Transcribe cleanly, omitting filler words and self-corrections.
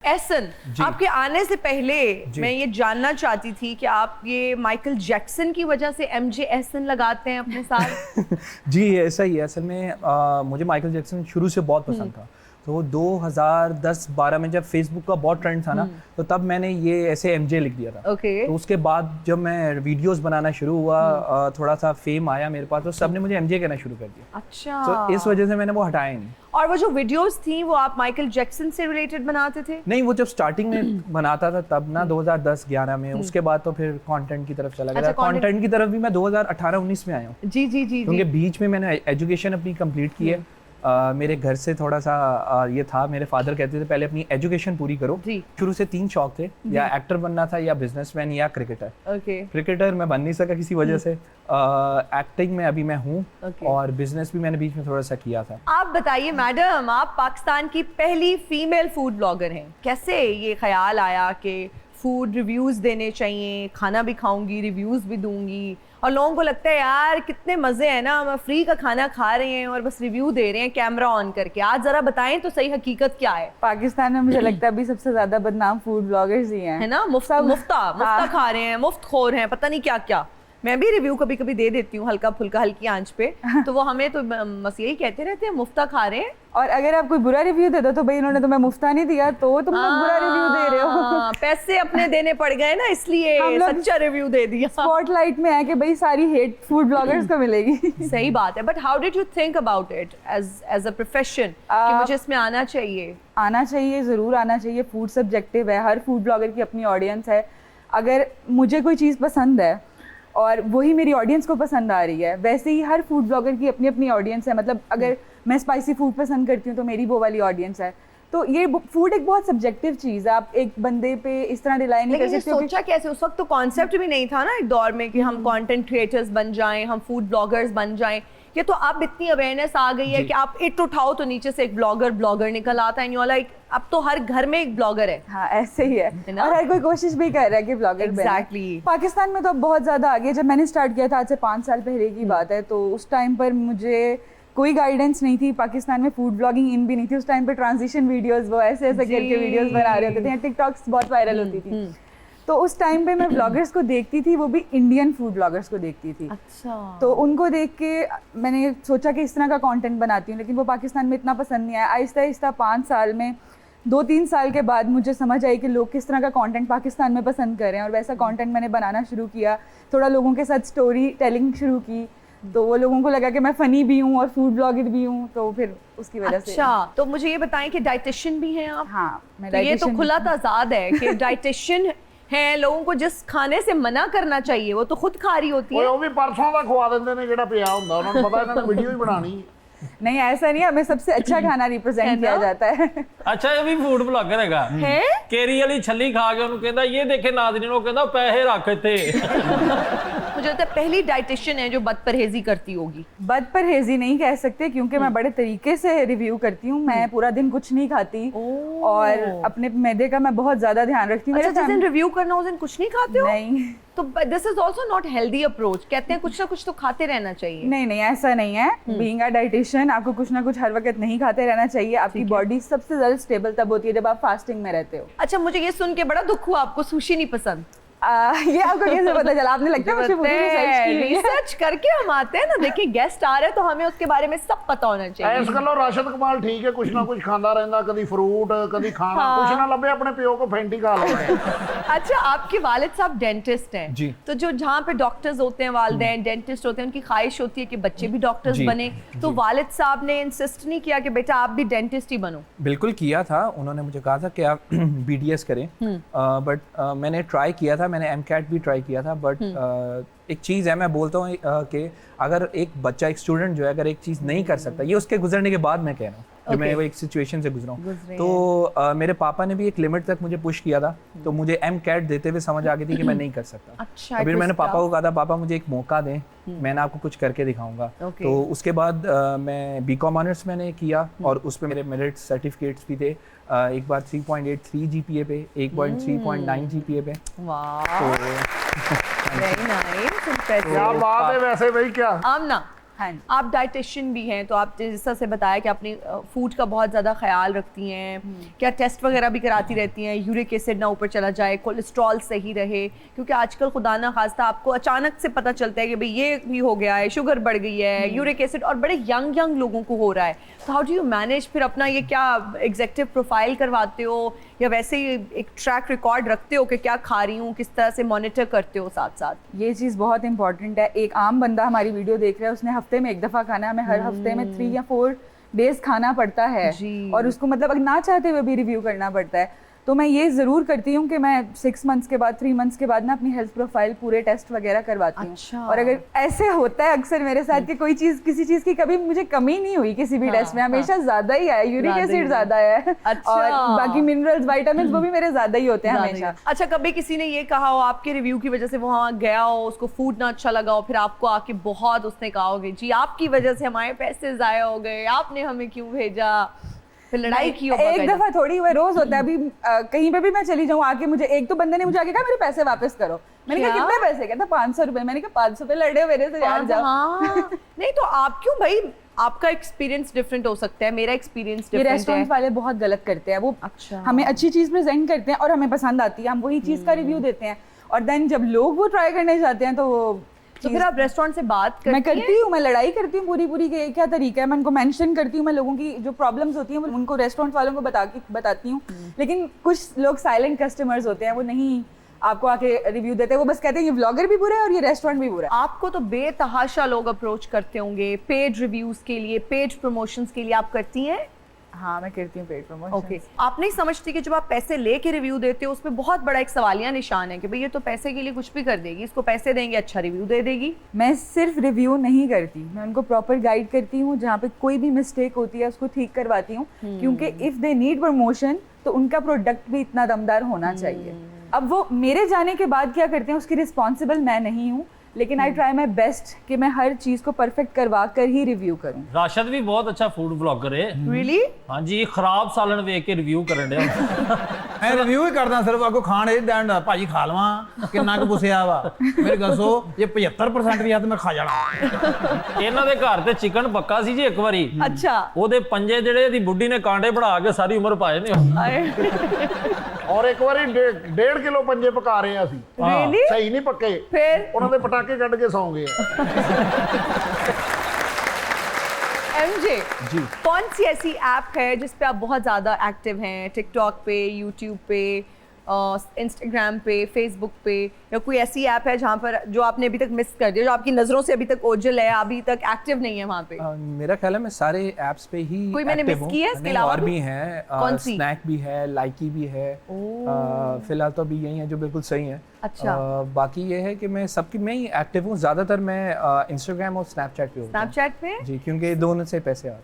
एहसन, आपके आने से पहले मैं ये जानना चाहती थी कि आप ये माइकल जैक्सन की वजह से एमजे एहसन लगाते हैं अपने साथ? जी ऐसा ही है। असल में मुझे माइकल जैक्सन शुरू से बहुत पसंद था। तो 2010-12 में जब फेसबुक का बहुत ट्रेंड था ना, तो तब मैंने ये ऐसे एमजे लिख दिया था। तो उसके बाद जब मैं वीडियोस बनाना शुरू हुआ, थोड़ा सा फेम आया मेरे पास, तो सबने मुझे एमजे कहना शुरू कर दिया। अच्छा। तो इस वजह से मैंने वो हटाया नहीं। और वो जो वीडियोस थी वो आप माइकल जैक्सन से रिलेटेड बनाते थे? नहीं, वो जब स्टार्टिंग में बनाता था तब ना 2010-11 में, उसके बाद तो फिर कंटेंट की तरफ चला गया। अच्छा, कंटेंट की तरफ भी मैं 2018-19 में आया हूँ। जी जी जी। क्योंकि बीच में मैंने एजुकेशन अपनी कंप्लीट की है। मेरे घर से थोड़ा सा ये था, मेरे फादर कहते थे पहले अपनी एजुकेशन पूरी करो। शुरू से 3 शौक थे, या एक्टर बनना था, या बिजनेसमैन, या क्रिकेटर। क्रिकेटर मैं बन नहीं सका किसी वजह से। एक्टिंग में अभी मैं हूँ, और बिजनेस भी मैंने बीच में थोड़ा सा किया था। आप बताइए मैडम, आप पाकिस्तान की पहली फीमेल फूड ब्लॉगर हैं, कैसे ये ख्याल आया कि फूड रिव्यूज देने चाहिए, खाना भी खाऊंगी, रिव्यूज भी दूंगी, और लोगों को लगता है यार कितने मजे हैं ना, हम फ्री का खाना खा रहे हैं और बस रिव्यू दे रहे हैं कैमरा ऑन करके। आज जरा बताएं तो सही हकीकत क्या है। पाकिस्तान में मुझे लगता है अभी सबसे ज्यादा बदनाम फूड ब्लॉगर्स ही हैं, है ना? मुफ्ता खा रहे हैं, मुफ्त खोर हैं, पता नहीं क्या क्या। मैं भी रिव्यू कभी कभी दे देती हूँ हल्का फुल्का, हल्की आंच पे, तो वो हमें तो बस यही कहते रहते हैं मुफ्ता खा रहे हैं। और अगर आप कोई बुरा रिव्यू दे दो तो भाई इन्होंने तुम्हें मुफ्ता नहीं दिया, तो तुम लोग बुरा रिव्यू दे रहे हो। पैसे अपने देने पड़ गए ना, इसलिए सच्चा रिव्यू दे दिया। स्पॉटलाइट में है कि भाई सारी हेट फूड ब्लॉगर्स को मिलेगी। सही बात है, but how did you think about it as a profession कि मुझे इसमें आना चाहिए? आना चाहिए, जरूर आना चाहिए। फूड सब्जेक्टिव है, हर फूड ब्लॉगर की अपनी ऑडियंस है। अगर मुझे कोई चीज़ पसंद है और वही मेरी ऑडियंस को पसंद आ रही है, वैसे ही हर फूड ब्लॉगर की अपनी अपनी ऑडियंस है। मतलब अगर मैं स्पाइसी फूड पसंद करती हूँ तो मेरी वो वाली ऑडियंस है। तो ये फूड एक बहुत सब्जेक्टिव चीज़ है, आप एक बंदे पे इस तरह रिलाई नहीं कर सकते। सोचा कैसे? उस वक्त तो कॉन्सेप्ट भी नहीं था ना एक दौर में कि हम कंटेंट क्रिएटर्स बन जाएं, हम फूड ब्लॉगर्स बन जाएं। ये तो अब इतनी अवेयरनेस आ गई है कि आप इट उठाओ तो नीचे से एक ब्लॉगर निकल आता है, लाइक अब तो हर घर में एक ब्लॉगर है। हाँ, ऐसे ही है और हर कोई कोशिश भी कर रहा है कि ब्लॉगर एग्जैक्टली। पाकिस्तान में तो अब बहुत ज्यादा आगे। जब मैंने स्टार्ट किया था आज से 5 साल पहले की बात है, तो उस टाइम पर मुझे कोई गाइडेंस नहीं थी। पाकिस्तान में फूड ब्लॉगिंग इन भी नहीं थी उस टाइम पे। ट्रांजिशन वीडियोस वो ऐसे ऐसे करके वीडियोस बना रहे होते थे, टिकटॉक्स बहुत वायरल होती थी। तो उस टाइम पे मैं ब्लॉगर्स को देखती थी, वो भी इंडियन फूड ब्लॉगर्स को देखती थी। अच्छा। तो उनको देख के मैंने सोचा कि इस तरह का कंटेंट बनाती हूँ, लेकिन वो पाकिस्तान में इतना पसंद नहीं आया। आहिस्ता आहिस्ता 5 साल में, 2-3 साल के बाद मुझे समझ आई कि लोग किस तरह का कंटेंट पाकिस्तान में पसंद कर रहे हैं, और वैसा कंटेंट मैंने बनाना शुरू किया। थोड़ा लोगों के साथ स्टोरी टेलिंग शुरू की, तो वो लोगों को लगा कि मैं फनी भी हूँ और फूड ब्लॉगर भी हूँ, तो फिर उसकी वजह से। अच्छा, तो मुझे ये बताएं कि डाइटिशियन भी हैं आप? हाँ, मैं तो ये तो खुला ताजाद है कि डाइटिशियन है, लोगों को जिस खाने से मना करना चाहिए वो तो खुद खा रही होती है। वो भी परसों का खवा देंगे ने जेड़ा पिया हुंदा, उन्होंने पता इन्होंने वीडियो ही बनानी। नहीं, ऐसा नहीं है, हमें सबसे अच्छा खाना रिप्रेजेंट किया जाता है। अच्छा, ये भी फूड ब्लॉगर हैगा है? केरी वाली छल्ली खा के उन्होंने कहता ये देखे नाज़रीन, वो कहता पैसे रख थे। मुझे लगता है पहली डाइटिशियन है जो बदपरहेजी करती होगी। बदपरहेजी नहीं कह सकते, क्योंकि मैं बड़े तरीके से रिव्यू करती हूँ। मैं पूरा दिन कुछ नहीं खाती और अपने मैदे का मैं बहुत ज्यादा ध्यान रखती हूँ। अच्छा, जिस दिन रिव्यू करना उस दिन कुछ नहीं खाते हो? नहीं, तो this is also not healthy approach. कहते हैं कुछ ना कुछ तो खाते रहना चाहिए। नहीं नहीं, ऐसा नहीं है। बीइंग अ डाइटिशियन आपको कुछ ना कुछ हर वक्त नहीं खाते रहना चाहिए। आपकी बॉडी सबसे ज्यादा स्टेबल तब होती है जब आप फास्टिंग में रहते हो। अच्छा, मुझे ये सुन के बड़ा दुख हुआ, आपको सुशी नहीं पसंद। ये आपको कैसे पता चला? आपने लगता है मुझे पूरी रिसर्च करके हम आते हैं ना, देखिए गेस्ट आ रहे हैं तो हमें उसके बारे में सब पता होना चाहिए। इस गल्लों राशिद कमाल ठीक है, कुछ ना कुछ खांदा रहंदा, कभी फ्रूट कभी खाना। कुछ ना लबे अपने पियो को फेंटी खा लो। अच्छा, आपके वालिद साहब डेंटिस्ट हैं जी। तो जो जहाँ पे डॉक्टर्स होते हैं, वालिदैन डेंटिस्ट होते हैं, उनकी ख्वाहिश होती है कि बच्चे भी डॉक्टर्स बने। तो वालिद साहब ने इंसिस्ट नहीं किया कि बेटा आप भी डेंटिस्ट ही बनो? बिल्कुल किया था, उन्होंने मुझे कहा था कि आप BDS करें, बट मैंने ट्राई किया था, मैंने MCAT भी ट्राई किया था। बट एक चीज़ है, मैं बोलता हूँ कि अगर एक बच्चा, एक स्टूडेंट जो है, अगर एक चीज़ नहीं कर सकता, ये उसके गुजरने के बाद मैं कह रहा हूँ कि मैं वो एक सिचुएशन से गुजरा हूँ, तो मेरे पापा ने भी एक लिमिट तक मुझे पुश किया था। तो मुझे MCAT देते हुए समझ आ गई थी कि मैं नहीं कर सकता। अच्छा, फिर मैंने पापा को कहा था, पापा मुझे एक मौका दें, मैंने आपको कुछ करके दिखाऊंगा। तो उसके बाद मैं BCom ऑनर्स मैंने किया, और उस पर मेरे मेरिट सर्टिफिकेट्स भी थे। एक बार 3.83 GPA पे, एक बार 3.9 GPA पे। वाह, वेरी नाइस, क्या बात है। वैसे भाई क्या आमना, हाँ जी। आप डाइटिशियन भी हैं, तो आप जिस तरह से बताया कि अपनी फूड का बहुत ज़्यादा ख्याल रखती हैं, क्या टेस्ट वगैरह भी कराती रहती हैं, यूरिक एसिड ना ऊपर चला जाए, कोलेस्ट्रॉल सही रहे, क्योंकि आजकल खुदा ना खास्ता आपको अचानक से पता चलता है कि भाई ये भी हो गया है, शुगर बढ़ गई है, यूरिक एसिड, और बड़े यंग लोगों को हो रहा है। तो हाउ डू यू मैनेज फिर अपना ये, क्या एग्जेक्टिव प्रोफाइल करवाते हो या वैसे ही एक ट्रैक रिकॉर्ड रखते हो कि क्या खा रही हूँ, किस तरह से मॉनिटर करते हो साथ साथ? ये चीज़ बहुत इंपॉर्टेंट है। एक आम बंदा हमारी वीडियो देख रहा है, उसने हफ्ते में 1 दफ़ा खाना है, हमें हर हफ्ते में 3 या 4 डेज खाना पड़ता है जी। और उसको मतलब अगर ना चाहते हुए भी रिव्यू करना पड़ता है। तो मैं ये ज़रूर करती हूँ कि मैं 6 मंथ्स के बाद, 3 मंथ्स के बाद ना अपनी हेल्थ प्रोफाइल पूरे टेस्ट वगैरह करवाती हूँ। अच्छा। और अगर ऐसे होता है अक्सर मेरे साथ कि कोई चीज़, किसी चीज़ की कभी मुझे कमी नहीं हुई किसी भी टेस्ट में, हमेशा ज़्यादा ही आया, यूरिक ज़्यादा ही एसिड ज़्यादा है अच्छा। और बाकी मिनरल्स, विटामिन वो भी मेरे ज़्यादा ही होते हैं हमेशा। अच्छा, कभी किसी ने ये कहा हो आपके रिव्यू की वजह से वो वहाँ गया हो, उसको फूड ना अच्छा लगा हो, फिर आपको आके बहुत उसने कहा होगा जी आपकी वजह से हमारे पैसे ज़ाया हो गए, आपने हमें क्यों भेजा, फिर लड़ाई की हो? एक दफा थोड़ी हुआ, रोज होता है। अभी कहीं पे भी मैं चली जाऊँ, आके मुझे एक तो बंदे ने मुझे आके कहा मेरे पैसे वापस करो। मैंने कहा क्या? कितने पैसे? कहता 500 रुपए। मैंने कहा 500 रुपए लड़े हो मेरे से यार, जाओ। हाँ। नहीं तो आप क्यों भाई, आपका एक्सपीरियंस डिफरेंट हो सकता है, मेरा एक्सपीरियंस ये डिफरेंट है। रेस्टोरेंट वाले बहुत गलत करते हैं। वो अच्छा। हमें अच्छी चीज प्रेजेंट करते हैं और हमें पसंद आती है, हम वही चीज का रिव्यू देते हैं, और देन जब लोग वो ट्राई करने जाते हैं तो वो तो फिर आप रेस्टोरेंट से बात करती मैं हैं? करती हूँ, मैं लड़ाई करती हूँ पूरी कि क्या तरीका है। मैं उनको मेंशन करती हूँ, मैं लोगों की जो प्रॉब्लम्स होती हैं वो उनको रेस्टोरेंट वालों को बताती हूँ। लेकिन कुछ लोग साइलेंट कस्टमर्स होते हैं, वो नहीं आपको आके रिव्यू देते हैं, वो बस कहते हैं ये व्लॉगर भी बुरा है और ये रेस्टोरेंट भी बुरा है। आपको तो बेतहाशा लोग अप्रोच करते होंगे पेड रिव्यूज के लिए, पेड प्रमोशंस के लिए, आप करती हैं? हाँ, मैं करती हूँ पेड प्रमोशन। ओके। आप नहीं समझती कि जब आप पैसे लेके रिव्यू देते हो उसमें बहुत बड़ा एक सवालिया निशान है कि भाई ये तो पैसे के लिए कुछ भी कर देगी, इसको पैसे देंगे अच्छा रिव्यू दे देगी? मैं सिर्फ रिव्यू नहीं करती, मैं उनको प्रॉपर गाइड करती हूँ, जहाँ पे कोई भी मिस्टेक होती है उसको ठीक करवाती हूँ, क्योंकि इफ़ दे नीड प्रमोशन तो उनका प्रोडक्ट भी इतना दमदार होना चाहिए। अब वो मेरे जाने के बाद क्या करते हैं उसकी रिस्पॉन्सिबल मैं नहीं हूँ, लेकिन आई ट्राई माई बेस्ट कि मैं हर चीज़ को परफेक्ट करवा कर ही रिव्यू करूँ। राशद भी बहुत अच्छा फूड ब्लॉगर है। रियली? हाँ जी, खराब सालन वेख के रिव्यू करन डे। मैं रिव्यू ही करदा सिर्फ, आपको खाण ਇਹ ਦੇਣ ਭਾਜੀ ਖਾ ਲਵਾਂ ਕਿੰਨਾ ਕੁ ਪੁੱਛਿਆ ਵਾ ਮੇਰੀ ਗੱਲ ਸੋ ਜੇ 75% ਵੀ ਆ ਤਾਂ ਮੈਂ ਖਾ ਜਾਣਾ। ਇਹਨਾਂ ਦੇ ਘਰ ਤੇ ਚਿਕਨ ਪੱਕਾ ਸੀ ਜੀ ਇੱਕ ਵਾਰੀ। अच्छा। ਉਹਦੇ ਪੰਜੇ ਜਿਹੜੇ ਇਹਦੀ ਬੁੱਢੀ ਨੇ ਕਾਂਡੇ ਬਣਾ ਕੇ ਸਾਰੀ ਉਮਰ ਪਾਏ ਨੇ। ਔਰ ਇੱਕ ਵਾਰੀ 1.5 ਕਿਲੋ ਪੰਜੇ ਪਕਾ ਰਹੇ ਆ ਅਸੀਂ। Really? ਸਹੀ ਨਹੀਂ ਪੱਕੇ, फिर ਉਹਨਾਂ ਦੇ ਪਟਾਕੇ ਕੱਢ ਕੇ ਸੌਂ ਗਏ ਆ। एमजे जी। कौन सी ऐसी ऐप है जिस पे आप बहुत ज़्यादा एक्टिव हैं? टिकटॉक पे, यूट्यूब पे, इंस्टाग्राम पे, फेसबुक पे, या कोई ऐसी ऐप है जहाँ पर जो आपने अभी तक मिस कर दिया, जो आपकी नज़रों से अभी तक ओझल है, अभी तक एक्टिव नहीं है वहाँ पे? मेरा ख्याल है मैं सारे ऐप्स पे ही कोई मैंने active miss हूँ। की है इसके नहीं, अलावा और भी? भी हैं। कौन सी? स्नैक भी है, लाइकी भी है। फिलहाल तो अभी यही है जो बिल्कुल सही है। अच्छा। बाकी ये है कि मैं सबकी में ही एक्टिव हूँ। ज़्यादातर मैं इंस्टाग्राम और स्नैपचैट पे हूँ। स्नैपचैट पे? जी, क्योंकि दोनों से पैसे आते हैं।